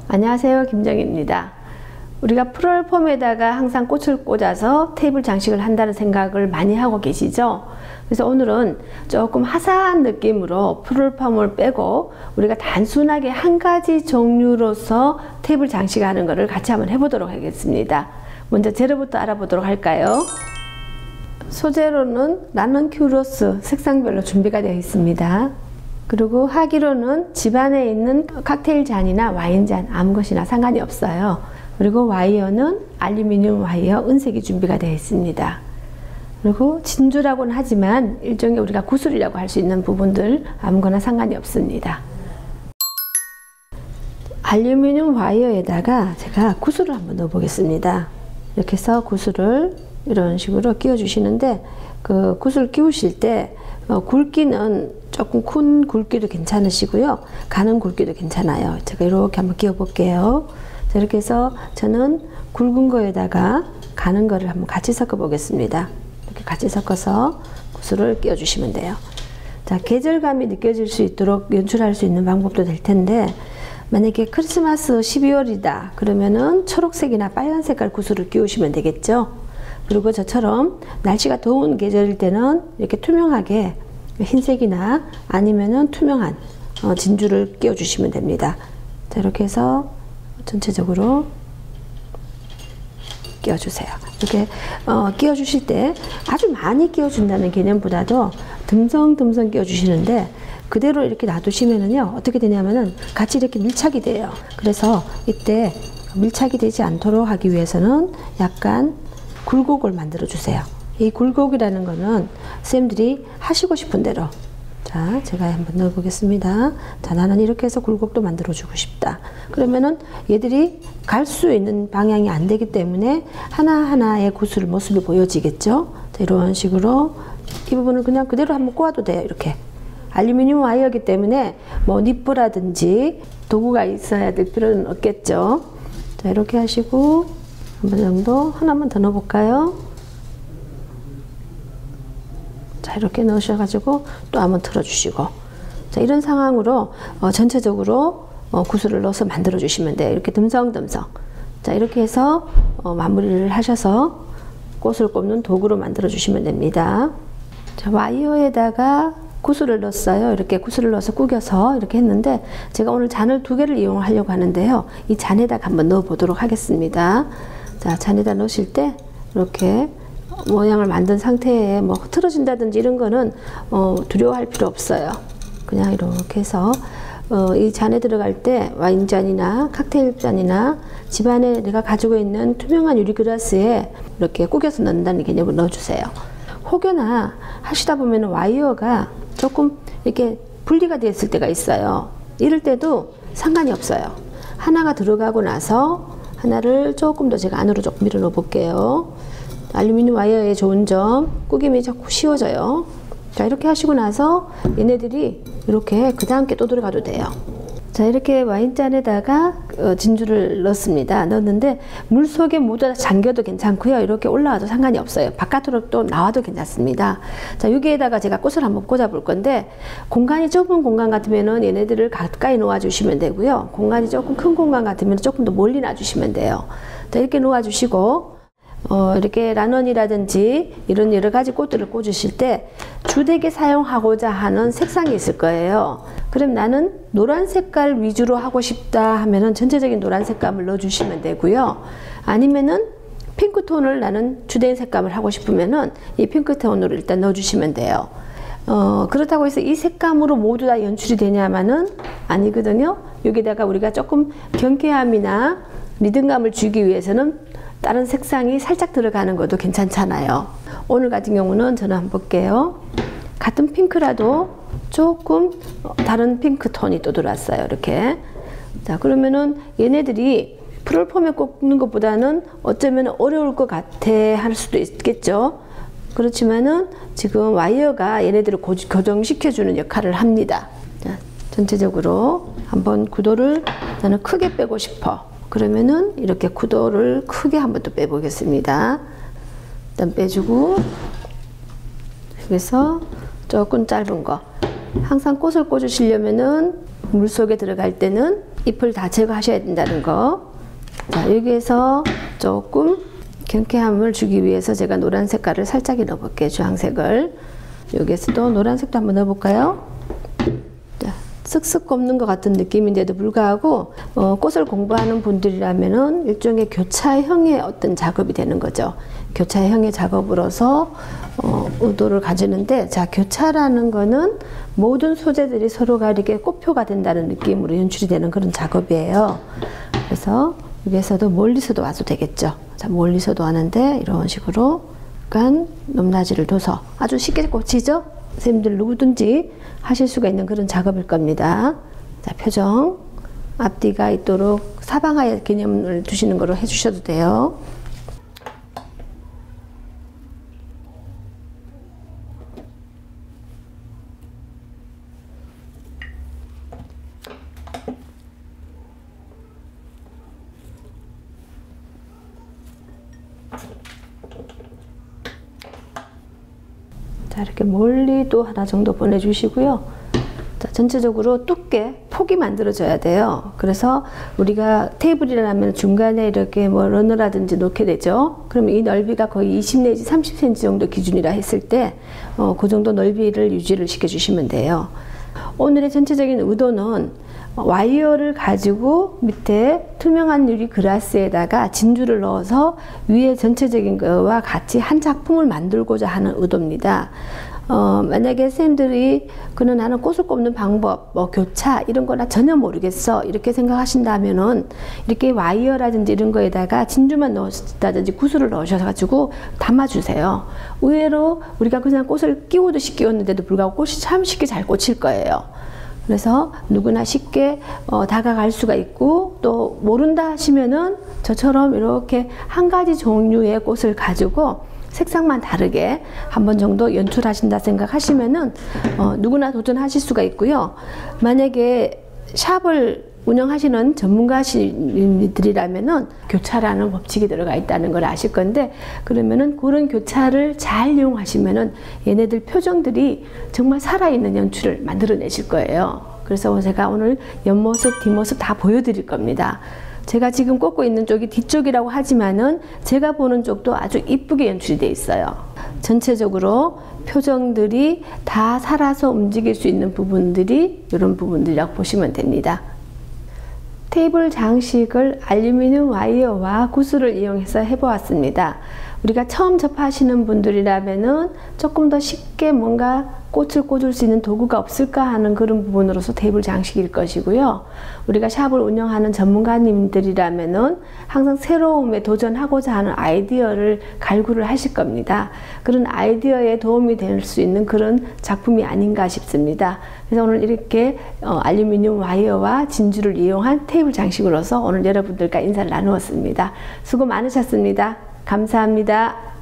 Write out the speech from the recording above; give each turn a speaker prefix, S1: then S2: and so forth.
S1: 안녕하세요, 김정희입니다. 우리가 프롤폼에다가 항상 꽃을 꽂아서 테이블 장식을 한다는 생각을 많이 하고 계시죠? 그래서 오늘은 조금 화사한 느낌으로 프롤폼을 빼고 우리가 단순하게 한 가지 종류로서 테이블 장식하는 것을 같이 한번 해보도록 하겠습니다. 먼저 재료부터 알아보도록 할까요? 소재로는 라넌큐로스 색상별로 준비가 되어 있습니다. 그리고 하기로는 집안에 있는 칵테일 잔이나 와인 잔 아무 것이나 상관이 없어요. 그리고 와이어는 알루미늄 와이어 은색이 준비가 되어 있습니다. 그리고 진주라고는 하지만 일종의 우리가 구슬이라고 할 수 있는 부분들 아무거나 상관이 없습니다. 알루미늄 와이어에다가 제가 구슬을 한번 넣어 보겠습니다. 이렇게 해서 구슬을 이런 식으로 끼워 주시는데, 그 구슬 끼우실 때 굵기는 조금 큰 굵기도 괜찮으시고요, 가는 굵기도 괜찮아요. 제가 이렇게 한번 끼워 볼게요. 자, 이렇게 해서 저는 굵은 거에다가 가는 거를 한번 같이 섞어 보겠습니다. 이렇게 같이 섞어서 구슬을 끼워 주시면 돼요. 자, 계절감이 느껴질 수 있도록 연출할 수 있는 방법도 될 텐데, 만약에 크리스마스 12월이다 그러면은 초록색이나 빨간 색깔 구슬을 끼우시면 되겠죠. 그리고 저처럼 날씨가 더운 계절일 때는 이렇게 투명하게 흰색이나 아니면은 투명한 진주를 끼워 주시면 됩니다. 자, 이렇게 해서 전체적으로 끼워 주세요. 이렇게 끼워 주실 때 아주 많이 끼워 준다는 개념보다도 듬성듬성 끼워 주시는데, 그대로 이렇게 놔두시면은요 어떻게 되냐면은 같이 이렇게 밀착이 돼요. 그래서 이때 밀착이 되지 않도록 하기 위해서는 약간 굴곡을 만들어 주세요. 이 굴곡이라는 거는 선생님들이 하시고 싶은 대로, 자, 제가 한번 넣어 보겠습니다. 자, 나는 이렇게 해서 굴곡도 만들어 주고 싶다. 그러면은 얘들이 갈 수 있는 방향이 안 되기 때문에 하나하나의 구슬 모습이 보여지겠죠. 자, 이런 식으로 이 부분을 그냥 그대로 한번 꼬아도 돼요. 이렇게 알루미늄 와이어이기 때문에 뭐 니프라든지 도구가 있어야 될 필요는 없겠죠. 자, 이렇게 하시고 한 번 정도, 하나만 더 넣어볼까요? 자, 이렇게 넣으셔가지고 또 한번 틀어주시고, 자, 이런 상황으로 전체적으로 구슬을 넣어서 만들어 주시면 돼요. 이렇게 듬성듬성. 자, 이렇게 해서 마무리를 하셔서 꽃을 꼽는 도구로 만들어 주시면 됩니다. 자, 와이어에다가 구슬을 넣었어요. 이렇게 구슬을 넣어서 구겨서 이렇게 했는데, 제가 오늘 잔을 2개를 이용하려고 하는데요, 이 잔에다가 한번 넣어 보도록 하겠습니다. 자, 잔에다 넣으실 때 이렇게 모양을 만든 상태에 뭐 흐트러진다든지 이런 거는 두려워할 필요 없어요. 그냥 이렇게 해서 이 잔에 들어갈 때 와인잔이나 칵테일 잔이나 집안에 내가 가지고 있는 투명한 유리 그라스에 이렇게 구겨서 넣는다는 개념으로 넣어주세요. 혹여나 하시다 보면 와이어가 조금 이렇게 분리가 됐을 때가 있어요. 이럴 때도 상관이 없어요. 하나가 들어가고 나서 하나를 조금 더 제가 안으로 조금 밀어 넣어 볼게요. 알루미늄 와이어의 좋은 점, 구김이 자꾸 쉬워져요. 자, 이렇게 하시고 나서 얘네들이 이렇게 그 다음께 또 들어가도 돼요. 자, 이렇게 와인잔에다가 진주를 넣습니다. 넣었는데 물 속에 모두 다 잠겨도 괜찮고요, 이렇게 올라와도 상관이 없어요. 바깥으로 또 나와도 괜찮습니다. 자, 여기에다가 제가 꽃을 한번 꽂아 볼 건데, 공간이 좁은 공간 같으면은 얘네들을 가까이 놓아 주시면 되고요, 공간이 조금 큰 공간 같으면 조금 더 멀리 놔 주시면 돼요. 자, 이렇게 놓아 주시고 이렇게 라넌이라든지 이런 여러 가지 꽃들을 꽂으실 때 주되게 사용하고자 하는 색상이 있을 거예요. 그럼 나는 노란 색깔 위주로 하고 싶다 하면은 전체적인 노란 색감을 넣어 주시면 되고요, 아니면은 핑크톤을 나는 주된 색감을 하고 싶으면은 이 핑크톤으로 일단 넣어 주시면 돼요. 그렇다고 해서 이 색감으로 모두 다 연출이 되냐면은 아니거든요. 여기다가 우리가 조금 경쾌함이나 리듬감을 주기 위해서는 다른 색상이 살짝 들어가는 것도 괜찮잖아요. 오늘 같은 경우는 저는 한번 볼게요. 같은 핑크라도 조금 다른 핑크 톤이 또 들어왔어요. 이렇게. 자, 그러면은 얘네들이 프롤폼에 꽂는 것보다는 어쩌면 어려울 것 같아 할 수도 있겠죠. 그렇지만은 지금 와이어가 얘네들을 고정시켜주는 역할을 합니다. 자, 전체적으로 한번 구도를 나는 크게 빼고 싶어. 그러면은 이렇게 구도를 크게 한번 또 빼보겠습니다. 일단 빼주고, 여기서 조금 짧은 거, 항상 꽃을 꽂으시려면은 물속에 들어갈 때는 잎을 다 제거하셔야 된다는 거. 자, 여기에서 조금 경쾌함을 주기 위해서 제가 노란 색깔을 살짝 넣어볼게요. 주황색을. 여기에서도 노란색도 한번 넣어볼까요? 자, 쓱쓱 꼽는 것 같은 느낌인데도 불구하고 꽃을 공부하는 분들이라면은 일종의 교차형의 어떤 작업이 되는 거죠. 교차형의 작업으로서 의도를 가지는데, 자, 교차라는 거는 모든 소재들이 서로가 이렇게 꽃표가 된다는 느낌으로 연출이 되는 그런 작업이에요. 그래서 여기에서도 멀리서도 와도 되겠죠. 자, 멀리서도 하는데 이런 식으로 약간 높낮이를 둬서 아주 쉽게 꽂히죠? 선생님들 누구든지 하실 수가 있는 그런 작업일 겁니다. 자, 표정 앞뒤가 있도록 사방하의 개념을 두시는 거로 해주셔도 돼요. 자, 이렇게 멀리 또 하나 정도 보내주시고요. 자, 전체적으로 두께, 폭이 만들어져야 돼요. 그래서 우리가 테이블이라면 중간에 이렇게 뭐 러너라든지 놓게 되죠. 그러면 이 넓이가 거의 20 내지 30cm 정도 기준이라 했을 때 그 정도 넓이를 유지를 시켜주시면 돼요. 오늘의 전체적인 의도는 와이어를 가지고 밑에 투명한 유리 글라스에다가 진주를 넣어서 위에 전체적인 거와 같이 한 작품을 만들고자 하는 의도입니다. 만약에 선생님들이 그는 나는 꽃을 꼽는 방법, 뭐 교차 이런 거나 전혀 모르겠어 이렇게 생각하신다면은 이렇게 와이어라든지 이런 거에다가 진주만 넣으시다든지 구슬을 넣으셔가지고 담아주세요. 의외로 우리가 그냥 꽃을 끼우듯이 끼웠는데도 불구하고 꽃이 참 쉽게 잘 꽂힐 거예요. 그래서 누구나 쉽게 다가갈 수가 있고, 또 모른다 하시면은 저처럼 이렇게 한 가지 종류의 꽃을 가지고 색상만 다르게 한 번 정도 연출하신다 생각하시면은 누구나 도전하실 수가 있고요. 만약에 샵을 운영하시는 전문가들이라면은 교차라는 법칙이 들어가 있다는 걸 아실 건데, 그러면은 그런 교차를 잘 이용하시면은 얘네들 표정들이 정말 살아있는 연출을 만들어내실 거예요. 그래서 제가 오늘 옆모습, 뒷모습 다 보여드릴 겁니다. 제가 지금 꽂고 있는 쪽이 뒤쪽이라고 하지만은 제가 보는 쪽도 아주 이쁘게 연출이 돼 있어요. 전체적으로 표정들이 다 살아서 움직일 수 있는 부분들이 이런 부분들이라고 보시면 됩니다. 테이블 장식을 알루미늄 와이어와 구슬을 이용해서 해보았습니다. 우리가 처음 접하시는 분들이라면은 조금 더 쉽게 뭔가 꽃을 꽂을 수 있는 도구가 없을까 하는 그런 부분으로서 테이블 장식일 것이고요. 우리가 샵을 운영하는 전문가님들이라면은 항상 새로움에 도전하고자 하는 아이디어를 갈구를 하실 겁니다. 그런 아이디어에 도움이 될 수 있는 그런 작품이 아닌가 싶습니다. 그래서 오늘 이렇게 알루미늄 와이어와 진주를 이용한 테이블 장식으로서 오늘 여러분들과 인사를 나누었습니다. 수고 많으셨습니다. 감사합니다.